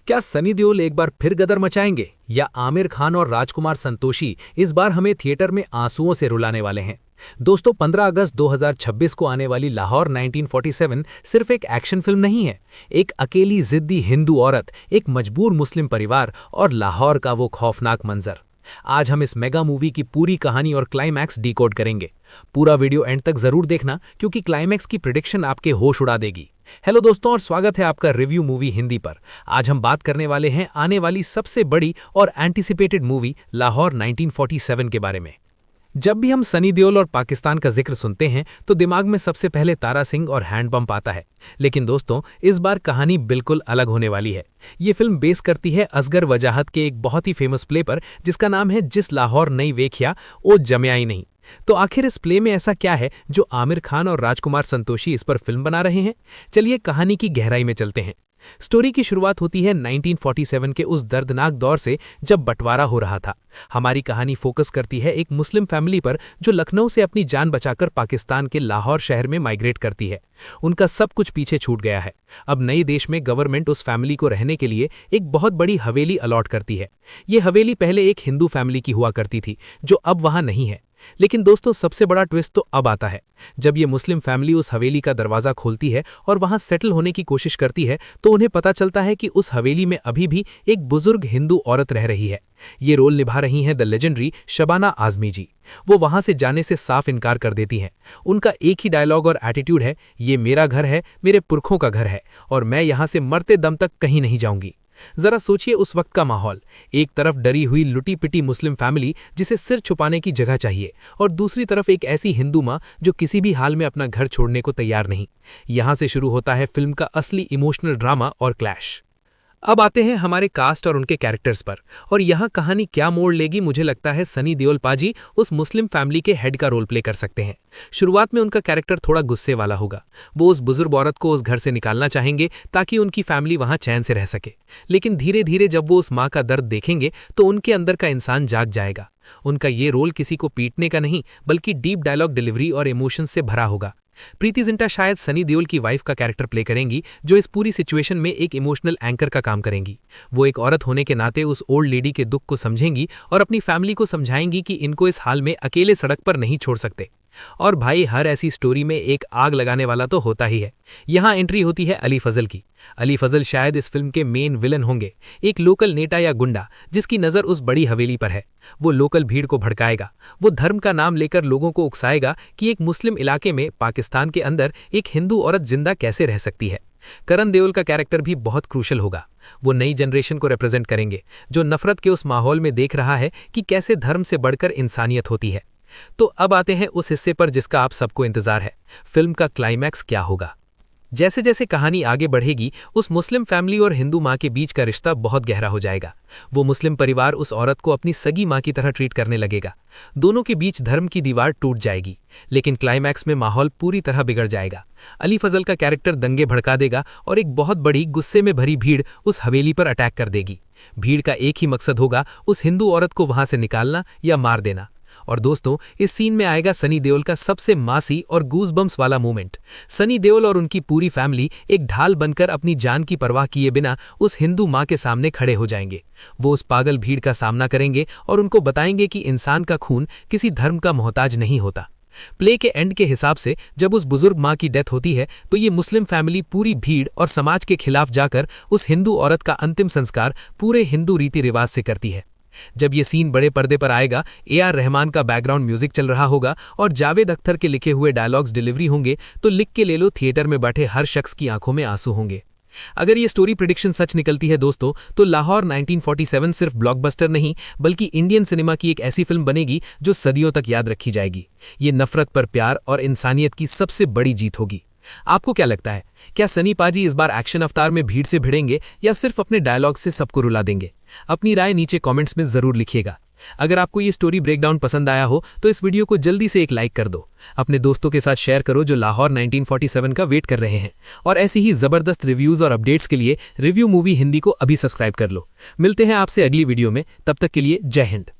क्या सनी देओल एक बार फिर गदर मचाएंगे या आमिर खान और राजकुमार संतोषी इस बार हमें थिएटर में आंसुओं से रुलाने वाले हैं। दोस्तों 15 अगस्त 2026 को आने वाली लाहौर 1947 सिर्फ एक एक्शन फिल्म नहीं है। एक अकेली जिद्दी हिंदू औरत, एक मजबूर मुस्लिम परिवार और लाहौर का वो खौफनाक मंजर। आज हम इस मेगा मूवी की पूरी कहानी और क्लाइमैक्स डिकोड करेंगे। पूरा वीडियो एंड तक जरूर देखना क्योंकि क्लाइमैक्स की प्रेडिक्शन आपके होश उड़ा देगी। हेलो दोस्तों और स्वागत है आपका रिव्यू मूवी हिंदी पर। आज हम बात करने वाले हैं आने वाली सबसे बड़ी और एंटिसिपेटेड मूवी लाहौर 1947 के बारे में। जब भी हम सनी देओल और पाकिस्तान का जिक्र सुनते हैं तो दिमाग में सबसे पहले तारा सिंह और हैंड पंप आता है। लेकिन दोस्तों इस बार कहानी बिल्कुल अलग होने वाली है। ये फिल्म बेस करती है असगर वजाहत के एक बहुत ही फेमस प्ले पर जिसका नाम है जिस लाहौर नहीं वेख्या ओ जमया ही नहीं। तो आखिर इस प्ले में ऐसा क्या है जो आमिर खान और राजकुमार संतोषी इस पर फिल्म बना रहे हैं। चलिए कहानी की गहराई में चलते हैं। स्टोरी की शुरुआत होती है 1947 के उस दर्दनाक दौर से जब बंटवारा हो रहा था। हमारी कहानी फोकस करती है एक मुस्लिम फैमिली पर जो लखनऊ से अपनी जान बचाकर पाकिस्तान के लाहौर शहर में माइग्रेट करती है। उनका सब कुछ पीछे छूट गया है। अब नए देश में गवर्नमेंट उस फैमिली को रहने के लिए एक बहुत बड़ी हवेली अलॉट करती है। ये हवेली पहले एक हिंदू फैमिली की हुआ करती थी जो अब वहां नहीं है। लेकिन दोस्तों सबसे बड़ा ट्विस्ट तो अब आता है जब ये मुस्लिम फैमिली उस हवेली का दरवाजा खोलती है और वहां सेटल होने की कोशिश करती है तो उन्हें पता चलता है कि उस हवेली में अभी भी एक बुजुर्ग हिंदू औरत रह रही है। ये रोल निभा रही हैं द लेजेंडरी शबाना आजमी जी। वो वहां से जाने से साफ इनकार कर देती हैं। उनका एक ही डायलॉग और एटीट्यूड है, ये मेरा घर है, मेरे पुरखों का घर है और मैं यहां से मरते दम तक कहीं नहीं जाऊंगी। जरा सोचिए उस वक्त का माहौल। एक तरफ डरी हुई लुटी पिटी मुस्लिम फैमिली जिसे सिर छुपाने की जगह चाहिए और दूसरी तरफ एक ऐसी हिंदू मां जो किसी भी हाल में अपना घर छोड़ने को तैयार नहीं। यहां से शुरू होता है फिल्म का असली इमोशनल ड्रामा और क्लैश। अब आते हैं हमारे कास्ट और उनके कैरेक्टर्स पर और यहाँ कहानी क्या मोड़ लेगी। मुझे लगता है सनी देओल पाजी उस मुस्लिम फैमिली के हेड का रोल प्ले कर सकते हैं। शुरुआत में उनका कैरेक्टर थोड़ा गुस्से वाला होगा। वो उस बुजुर्ग औरत को उस घर से निकालना चाहेंगे ताकि उनकी फैमिली वहां चैन से रह सके। लेकिन धीरे धीरे जब वो उस माँ का दर्द देखेंगे तो उनके अंदर का इंसान जाग जाएगा। उनका ये रोल किसी को पीटने का नहीं बल्कि डीप डायलॉग डिलीवरी और इमोशन से भरा होगा। प्रीति जिंटा शायद सनी देओल की वाइफ का कैरेक्टर प्ले करेंगी जो इस पूरी सिचुएशन में एक इमोशनल एंकर का काम करेंगी। वो एक औरत होने के नाते उस ओल्ड लेडी के दुख को समझेंगी और अपनी फैमिली को समझाएंगी कि इनको इस हाल में अकेले सड़क पर नहीं छोड़ सकते। और भाई हर ऐसी स्टोरी में एक आग लगाने वाला तो होता ही है। यहाँ एंट्री होती है अली फजल की। अली फजल शायद इस फिल्म के मेन विलन होंगे, एक लोकल नेता या गुंडा जिसकी नज़र उस बड़ी हवेली पर है। वो लोकल भीड़ को भड़काएगा। वो धर्म का नाम लेकर लोगों को उकसाएगा कि एक मुस्लिम इलाके में पाकिस्तान के अंदर एक हिंदू औरत जिंदा कैसे रह सकती है। करण देओल का कैरेक्टर भी बहुत क्रूशल होगा। वो नई जनरेशन को रिप्रेजेंट करेंगे जो नफरत के उस माहौल में देख रहा है कि कैसे धर्म से बढ़कर इंसानियत होती है। तो अब आते हैं उस हिस्से पर जिसका आप सबको इंतजार है। फिल्म का क्लाइमैक्स क्या होगा। जैसे जैसे कहानी आगे बढ़ेगी उस मुस्लिम फैमिली और हिंदू माँ के बीच का रिश्ता बहुत गहरा हो जाएगा। वो मुस्लिम परिवार उस औरत को अपनी सगी माँ की तरह ट्रीट करने लगेगा। दोनों के बीच धर्म की दीवार टूट जाएगी। लेकिन क्लाइमैक्स में माहौल पूरी तरह बिगड़ जाएगा। अली फजल का कैरेक्टर दंगे भड़का देगा और एक बहुत बड़ी गुस्से में भरी भीड़ उस हवेली पर अटैक कर देगी। भीड़ का एक ही मकसद होगा, उस हिंदू औरत को वहां से निकालना या मार देना। और दोस्तों इस सीन में आएगा सनी देओल का सबसे मासी और गूज़बम्स वाला मोमेंट। सनी देओल और उनकी पूरी फैमिली एक ढाल बनकर अपनी जान की परवाह किए बिना उस हिंदू माँ के सामने खड़े हो जाएंगे। वो उस पागल भीड़ का सामना करेंगे और उनको बताएंगे कि इंसान का खून किसी धर्म का मोहताज नहीं होता। प्ले के एंड के हिसाब से जब उस बुजुर्ग माँ की डेथ होती है तो ये मुस्लिम फैमिली पूरी भीड़ और समाज के खिलाफ जाकर उस हिंदू औरत का अंतिम संस्कार पूरे हिंदू रीति रिवाज से करती है। जब ये सीन बड़े पर्दे पर आएगा, AR रहमान का बैकग्राउंड म्यूजिक चल रहा होगा और जावेद अख्तर के लिखे हुए डायलॉग्स डिलीवरी होंगे तो लिख के ले लो थिएटर में बैठे हर शख्स की आंखों में आंसू होंगे। अगर ये स्टोरी प्रेडिक्शन सच निकलती है दोस्तों तो लाहौर 1947 सिर्फ ब्लॉकबस्टर नहीं बल्कि इंडियन सिनेमा की एक ऐसी फिल्म बनेगी जो सदियों तक याद रखी जाएगी। ये नफरत पर प्यार और इंसानियत की सबसे बड़ी जीत होगी। आपको क्या लगता है, क्या सनी पाजी इस बार एक्शन अवतार में भीड़ से भिड़ेंगे या सिर्फ अपने डायलॉग से सबको रुला देंगे? अपनी राय नीचे कमेंट्स में जरूर लिखिएगा। अगर आपको ये स्टोरी ब्रेकडाउन पसंद आया हो तो इस वीडियो को जल्दी से एक लाइक कर दो। अपने दोस्तों के साथ शेयर करो जो लाहौर 1947 का वेट कर रहे हैं। और ऐसी ही जबरदस्त रिव्यूज और अपडेट्स के लिए रिव्यू मूवी हिंदी को अभी सब्सक्राइब कर लो। मिलते हैं आपसे अगली वीडियो में, तब तक के लिए जय हिंद।